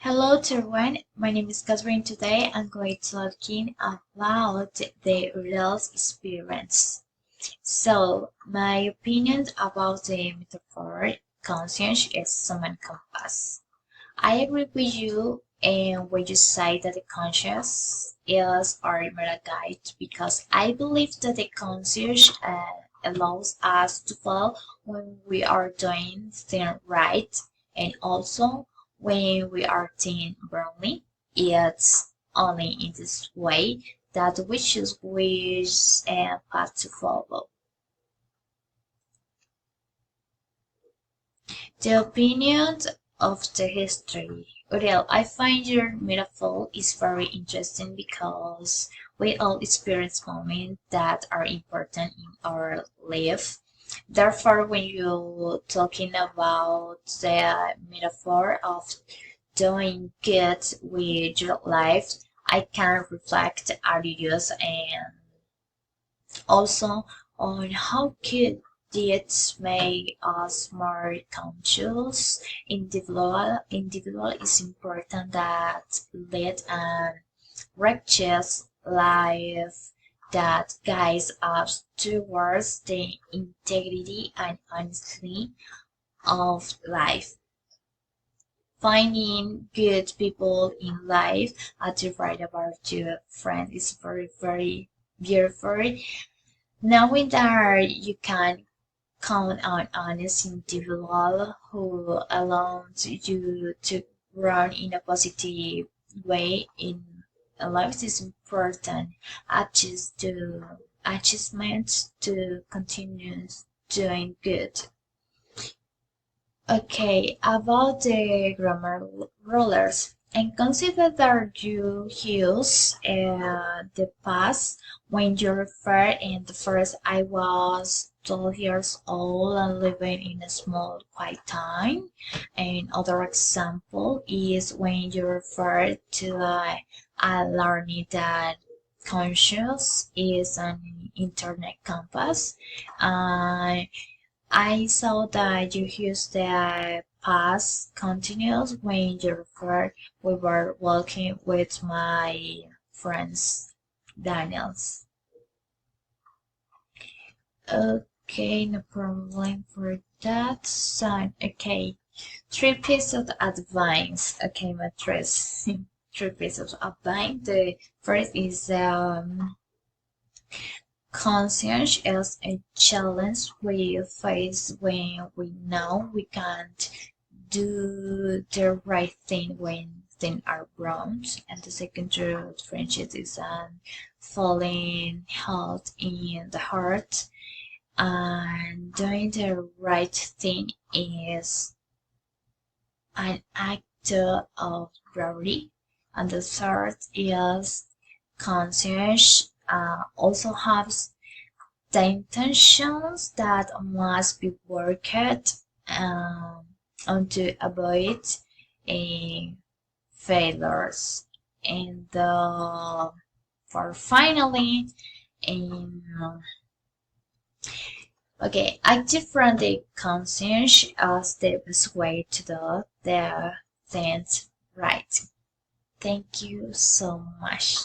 Hello to everyone, my name is Catherine. Today I'm going to talking about the real experience. So, my opinion about the metaphor conscience is human compass. I agree with you and when you say that the conscience is our meta guide because I believe that the conscience allows us to follow when we are doing things right and also when we are doing wrongly. It's only in this way that we choose which path to follow. The opinion of the history. Uriel, I find your metaphor is very interesting because we all experience moments that are important in our life. Therefore, when you're talking about the metaphor of doing good with your life, I can reflect ideas and also on how could it make us more conscious. Individual is important that lead an righteous life that guides us towards the integrity and honesty of life. Finding good people in life, as you write about your friend, is very, very beautiful. Knowing that you can count on honest individual who allows you to run in a positive way in life is important. Achievement to continue doing good. Okay, about the grammar rulers. And consider that you use the past when you refer in the first I was 12 years old and living in a small quiet town. And other example is when you refer to I learning that conscious is an internet campus. Uh, I saw that you use the past continuous when you refer we were walking with my friends Daniels. Okay, no problem for that. So, okay, three pieces of advice. Okay, my three pieces of advice. The first is conscience is a challenge we face when we know we can't do the right thing when things are wrong. And the second truth, friendship is an falling heart in the heart. And doing the right thing is an act of bravery. And the third is conscience also has the intentions that must be worked um, on to avoid failures. And for finally, um, okay, active friendly conscience as the best way to do the things right. Thank you so much.